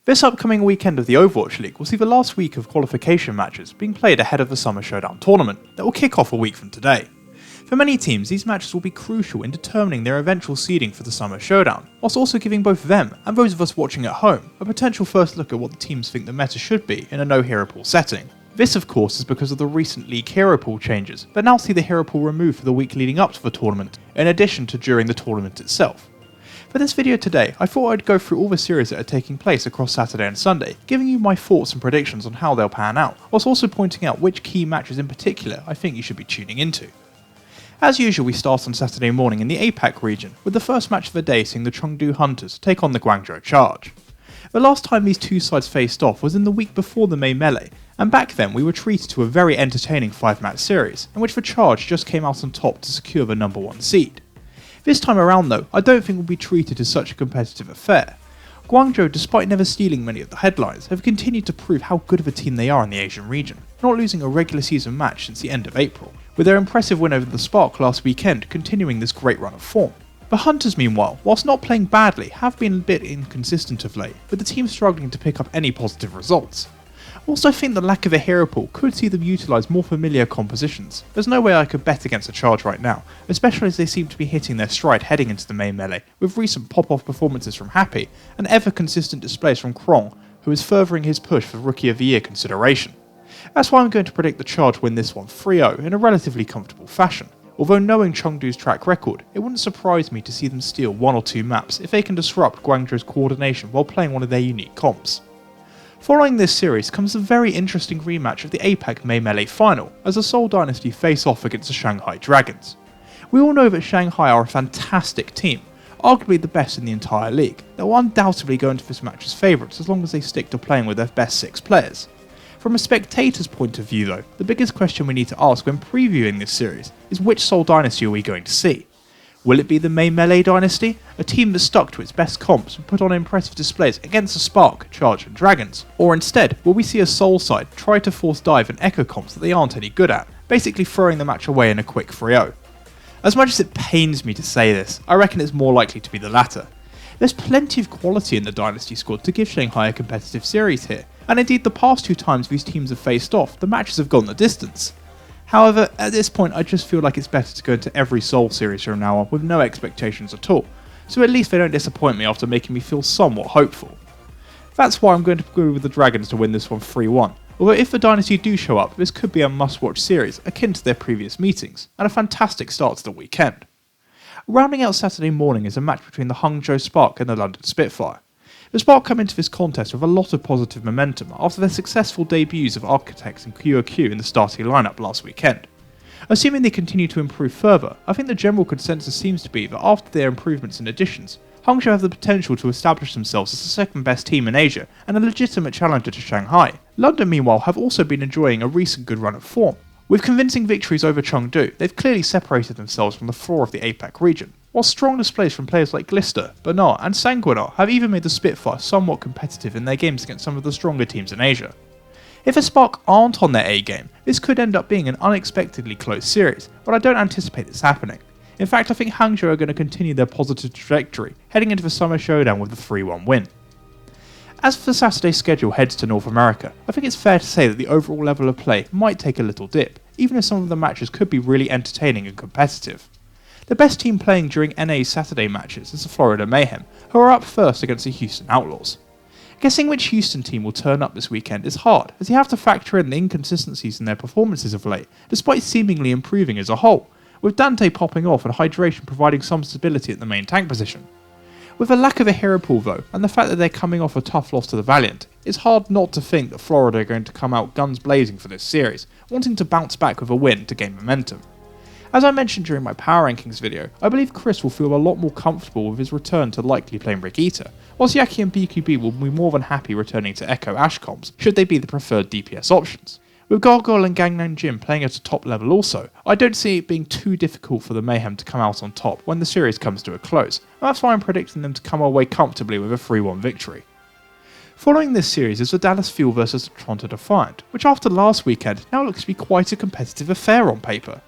This upcoming weekend of the Overwatch League will see the last week of qualification matches being played ahead of the Summer Showdown tournament that will kick off a week from today. For many teams, these matches will be crucial in determining their eventual seeding for the Summer Showdown, whilst also giving both them and those of us watching at home a potential first look at what the teams think the meta should be in a no hero pool setting. This of course is because of the recent league hero pool changes that now see the hero pool removed for the week leading up to the tournament, in addition to during the tournament itself. For this video today, I thought I'd go through all the series that are taking place across Saturday and Sunday, giving you my thoughts and predictions on how they'll pan out, whilst also pointing out which key matches in particular I think you should be tuning into. As usual, we start on Saturday morning in the APAC region, with the first match of the day seeing the Chengdu Hunters take on the Guangzhou Charge. The last time these two sides faced off was in the week before the May Melee, and back then we were treated to a very entertaining 5-match series, in which the Charge just came out on top to secure the number 1 seed. This time around though, I don't think we'll be treated as such a competitive affair. Guangzhou, despite never stealing many of the headlines, have continued to prove how good of a team they are in the Asian region, not losing a regular season match since the end of April, with their impressive win over the Spark last weekend continuing this great run of form. The Hunters meanwhile, whilst not playing badly, have been a bit inconsistent of late, with the team struggling to pick up any positive results. Whilst I think the lack of a hero pool could see them utilise more familiar compositions, there's no way I could bet against the Charge right now, especially as they seem to be hitting their stride heading into the main melee, with recent pop-off performances from Happy and ever-consistent displays from Krong, who is furthering his push for Rookie of the Year consideration. That's why I'm going to predict the Charge win this one 3-0 in a relatively comfortable fashion. Although knowing Chengdu's track record, it wouldn't surprise me to see them steal 1 or 2 maps if they can disrupt Guangzhou's coordination while playing one of their unique comps. Following this series comes a very interesting rematch of the APAC May Melee final, as the Seoul Dynasty face off against the Shanghai Dragons. We all know that Shanghai are a fantastic team, arguably the best in the entire league, that will undoubtedly go into this match as favourites as long as they stick to playing with their best 6 players. From a spectator's point of view though, the biggest question we need to ask when previewing this series is which Seoul Dynasty are we going to see? Will it be the May Melee Dynasty, a team that stuck to its best comps and put on impressive displays against the Spark, Charge and Dragons? Or instead, will we see a Seoul side try to force dive and echo comps that they aren't any good at, basically throwing the match away in a quick 3-0? As much as it pains me to say this, I reckon it's more likely to be the latter. There's plenty of quality in the Dynasty squad to give Shanghai a competitive series here, and indeed the past 2 times these teams have faced off, the matches have gone the distance. However, at this point I just feel like it's better to go into every Seoul series from now on with no expectations at all, so at least they don't disappoint me after making me feel somewhat hopeful. That's why I'm going to go with the Dragons to win this one 3-1, although if the Dynasty do show up, this could be a must-watch series akin to their previous meetings, and a fantastic start to the weekend. Rounding out Saturday morning is a match between the Hangzhou Spark and the London Spitfire. The Spark come into this contest with a lot of positive momentum after their successful debuts of Architects and QOQ in the starting lineup last weekend. Assuming they continue to improve further, I think the general consensus seems to be that after their improvements and additions, Hangzhou have the potential to establish themselves as the second best team in Asia and a legitimate challenger to Shanghai. London meanwhile have also been enjoying a recent good run of form. With convincing victories over Chengdu, they've clearly separated themselves from the floor of the APAC region, while strong displays from players like Glister, Bernard and Sanguinar have even made the Spitfire somewhat competitive in their games against some of the stronger teams in Asia. If the Spark aren't on their A game, this could end up being an unexpectedly close series, but I don't anticipate this happening. In fact, I think Hangzhou are going to continue their positive trajectory, heading into the Summer Showdown with a 3-1 win. As the Saturday schedule heads to North America, I think it's fair to say that the overall level of play might take a little dip, even if some of the matches could be really entertaining and competitive. The best team playing during NA's Saturday matches is the Florida Mayhem, who are up first against the Houston Outlaws. Guessing which Houston team will turn up this weekend is hard, as you have to factor in the inconsistencies in their performances of late, despite seemingly improving as a whole, with Dante popping off and Hydration providing some stability at the main tank position. With a lack of a hero pool though, and the fact that they're coming off a tough loss to the Valiant, it's hard not to think that Florida are going to come out guns blazing for this series, wanting to bounce back with a win to gain momentum. As I mentioned during my power rankings video, I believe Chris will feel a lot more comfortable with his return to likely playing Brigitte, whilst Yaki and BQB will be more than happy returning to Echo Ash comps, should they be the preferred DPS options. With Gargoyle and Gangnam Jin playing at a top level also, I don't see it being too difficult for the Mayhem to come out on top when the series comes to a close, and that's why I'm predicting them to come away comfortably with a 3-1 victory. Following this series is the Dallas Fuel vs the Toronto Defiant, which after last weekend now looks to be quite a competitive affair on paper.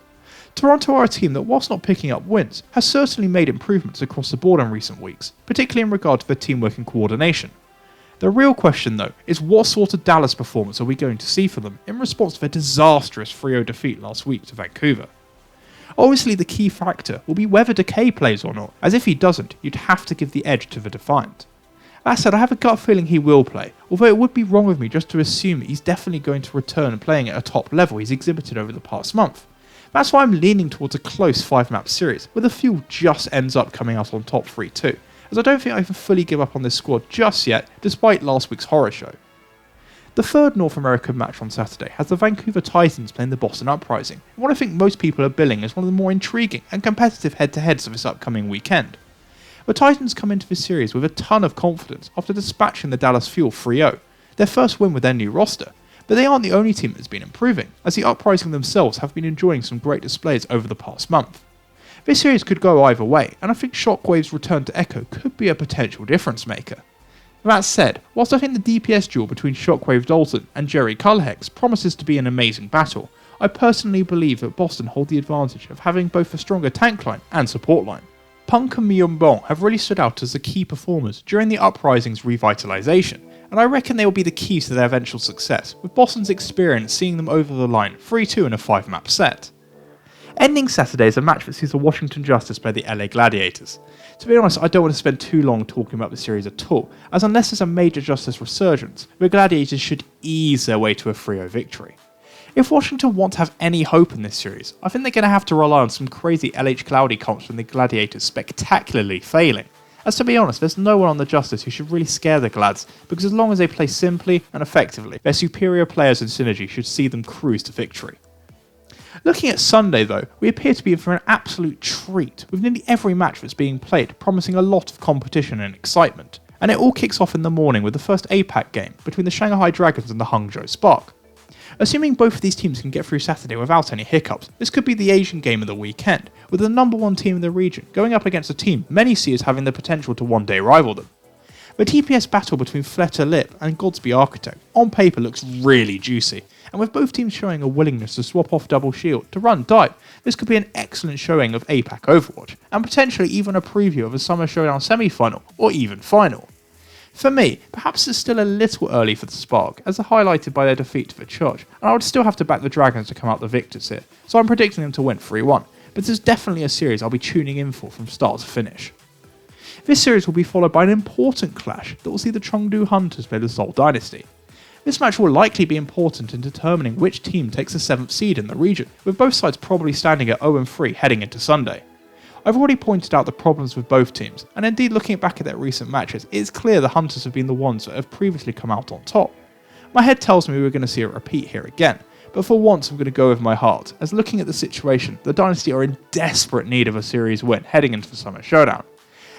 Toronto are a team that, whilst not picking up wins, has certainly made improvements across the board in recent weeks, particularly in regard to their teamwork and coordination. The real question though is what sort of Dallas performance are we going to see from them in response to their disastrous 3-0 defeat last week to Vancouver. Obviously the key factor will be whether Decay plays or not, as if he doesn't, you'd have to give the edge to the Defiant. That said, I have a gut feeling he will play, although it would be wrong of me just to assume that he's definitely going to return and playing at a top level he's exhibited over the past month. That's why I'm leaning towards a close 5-map series, where the fuel just ends up coming out on top 3-2, as I don't think I can fully give up on this squad just yet, despite last week's horror show. The third North American match on Saturday has the Vancouver Titans playing the Boston Uprising, in what I think most people are billing as one of the more intriguing and competitive head-to-heads of this upcoming weekend. The Titans come into this series with a ton of confidence after dispatching the Dallas Fuel 3-0, their first win with their new roster, but they aren't the only team that's been improving, as the Uprising themselves have been enjoying some great displays over the past month. This series could go either way, and I think Shockwave's return to Echo could be a potential difference maker. That said, whilst I think the DPS duel between Shockwave Dalton and Jerry Culhex promises to be an amazing battle, I personally believe that Boston hold the advantage of having both a stronger tank line and support line. Punk and Myunbong have really stood out as the key performers during the Uprising's revitalisation, and I reckon they will be the key to their eventual success, with Boston's experience seeing them over the line 3-2 in a 5-map set. Ending Saturday is a match that sees the Washington Justice play the LA Gladiators. To be honest, I don't want to spend too long talking about the series at all, as unless there's a major Justice resurgence, the Gladiators should ease their way to a 3-0 victory. If Washington want to have any hope in this series, I think they're going to have to rely on some crazy LH Cloudy comps from the Gladiators spectacularly failing. As to be honest, there's no one on the Justice who should really scare the Glads, because as long as they play simply and effectively, their superior players and synergy should see them cruise to victory. Looking at Sunday though, we appear to be in for an absolute treat, with nearly every match that's being played promising a lot of competition and excitement, and it all kicks off in the morning with the first APAC game between the Shanghai Dragons and the Hangzhou Spark. Assuming both of these teams can get through Saturday without any hiccups, this could be the Asian game of the weekend, with the number one team in the region going up against a team many see as having the potential to one day rival them. The TPS battle between Fletter Lip and Godsby Architect on paper looks really juicy, and with both teams showing a willingness to swap off double shield to run dive, this could be an excellent showing of APAC Overwatch, and potentially even a preview of a Summer Showdown semi-final or even final. For me, perhaps it's still a little early for the Spark, as they're highlighted by their defeat to the Charge, and I would still have to back the Dragons to come out the victors here, so I'm predicting them to win 3-1, but this is definitely a series I'll be tuning in for from start to finish. This series will be followed by an important clash that will see the Chengdu Hunters play the Seoul Dynasty. This match will likely be important in determining which team takes the 7th seed in the region, with both sides probably standing at 0-3 heading into Sunday. I've already pointed out the problems with both teams, and indeed looking back at their recent matches, it is clear the Hunters have been the ones that have previously come out on top. My head tells me we're going to see a repeat here again, but for once I'm going to go with my heart, as looking at the situation, the Dynasty are in desperate need of a series win heading into the Summer Showdown.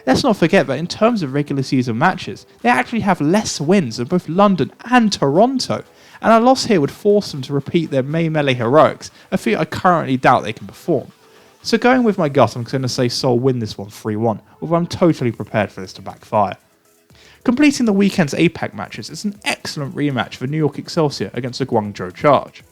Let's not forget that in terms of regular season matches, they actually have less wins than both London and Toronto, and a loss here would force them to repeat their May Melee heroics, a feat I currently doubt they can perform. So going with my gut, I'm going to say Seoul win this one 3-1, although I'm totally prepared for this to backfire. Completing the weekend's APAC matches is an excellent rematch for New York Excelsior against the Guangzhou Charge.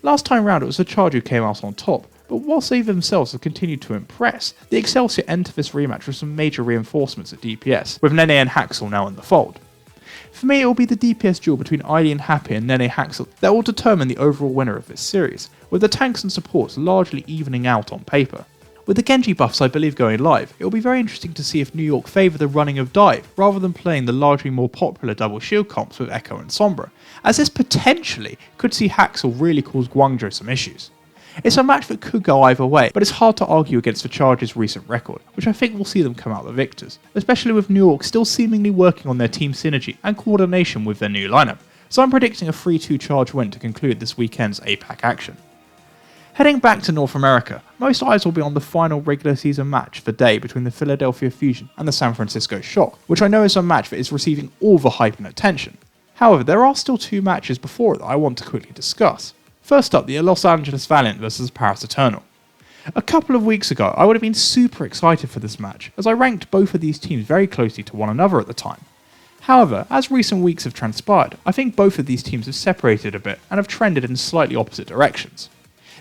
Last time round it was the Charge who came out on top, but whilst they themselves have continued to impress, the Excelsior enter this rematch with some major reinforcements at DPS, with Nene and Haxel now in the fold. For me, it will be the DPS duel between Eiley and Happy and Nene Haxel that will determine the overall winner of this series, with the tanks and supports largely evening out on paper. With the Genji buffs I believe going live, it will be very interesting to see if New York favour the running of dive rather than playing the largely more popular double shield comps with Echo and Sombra, as this potentially could see Haxel really cause Guangzhou some issues. It's a match that could go either way, but it's hard to argue against the Charge's recent record, which I think will see them come out the victors, especially with New York still seemingly working on their team synergy and coordination with their new lineup, so I'm predicting a 3-2 Charge win to conclude this weekend's APAC action. Heading back to North America, most eyes will be on the final regular season match of the day between the Philadelphia Fusion and the San Francisco Shock, which I know is a match that is receiving all the hype and attention. However, there are still 2 matches before it that I want to quickly discuss. First up, the Los Angeles Valiant vs Paris Eternal. A couple of weeks ago, I would have been super excited for this match, as I ranked both of these teams very closely to one another at the time. However, as recent weeks have transpired, I think both of these teams have separated a bit and have trended in slightly opposite directions.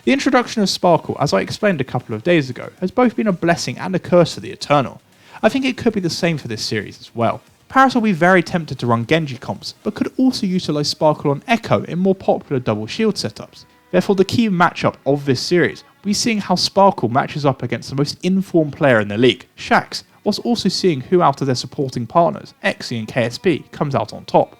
The introduction of Sparkle, as I explained a couple of days ago, has both been a blessing and a curse for the Eternal. I think it could be the same for this series as well. Paris will be very tempted to run Genji comps, but could also utilise Sparkle on Echo in more popular double shield setups. Therefore, the key matchup of this series will be seeing how Sparkle matches up against the most informed player in the league, Shaxx, whilst also seeing who out of their supporting partners, Xe and KSP, comes out on top.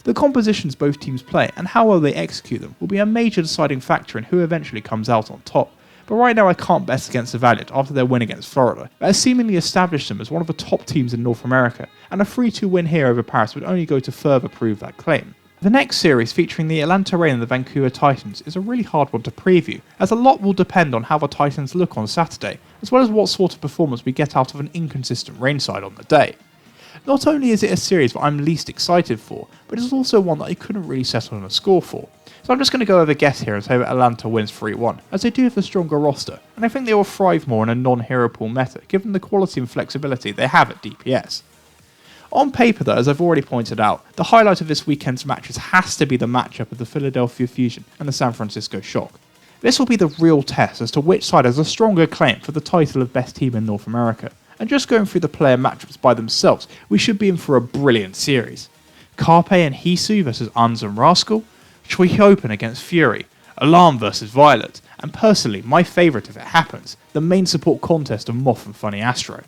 The compositions both teams play and how well they execute them will be a major deciding factor in who eventually comes out on top. But right now I can't bet against the Valiant after their win against Florida, that has seemingly established them as one of the top teams in North America, and a 3-2 win here over Paris would only go to further prove that claim. The next series, featuring the Atlanta Reign and the Vancouver Titans, is a really hard one to preview, as a lot will depend on how the Titans look on Saturday, as well as what sort of performance we get out of an inconsistent Reign side on the day. Not only is it a series that I'm least excited for, but it's also one that I couldn't really settle on a score for. So I'm just going to go with a guess here and say that Atlanta wins 3-1, as they do have a stronger roster, and I think they will thrive more in a non-hero pool meta, given the quality and flexibility they have at DPS. On paper though, as I've already pointed out, the highlight of this weekend's matches has to be the matchup of the Philadelphia Fusion and the San Francisco Shock. This will be the real test as to which side has a stronger claim for the title of best team in North America, and just going through the player matchups by themselves, we should be in for a brilliant series. Carpe and Hisu versus Uns and Rascal, Chui Open against Fury, Alarm versus Violet, and personally, my favourite if it happens, the main support contest of Moth and Funny Astro.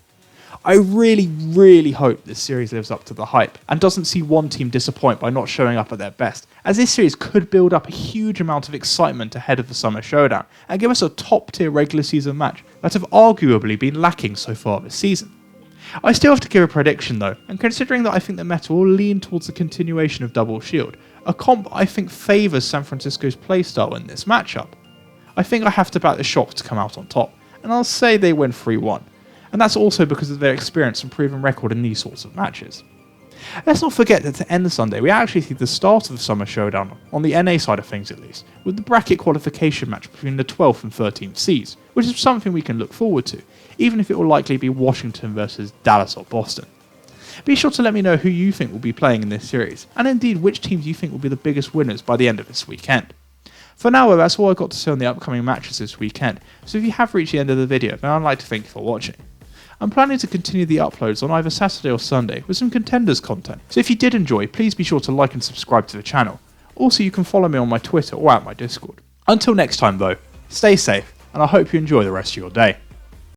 I really hope this series lives up to the hype, and doesn't see one team disappoint by not showing up at their best, as this series could build up a huge amount of excitement ahead of the Summer Showdown, and give us a top tier regular season match that have arguably been lacking so far this season. I still have to give a prediction though, and considering that I think the meta will lean towards the continuation of Double Shield, a comp I think favours San Francisco's playstyle in this matchup, I think I have to back the Shock to come out on top, and I'll say they win 3-1. And that's also because of their experience and proven record in these sorts of matches. Let's not forget that to end the Sunday, we actually see the start of the Summer Showdown, on the NA side of things at least, with the bracket qualification match between the 12th and 13th seeds, which is something we can look forward to, even if it will likely be Washington versus Dallas or Boston. Be sure to let me know who you think will be playing in this series, and indeed which teams you think will be the biggest winners by the end of this weekend. For now, that's all I've got to say on the upcoming matches this weekend, so if you have reached the end of the video, then I'd like to thank you for watching. I'm planning to continue the uploads on either Saturday or Sunday with some contenders content, so if you did enjoy, please be sure to like and subscribe to the channel. Also, you can follow me on my Twitter or at my Discord. Until next time though, stay safe, and I hope you enjoy the rest of your day.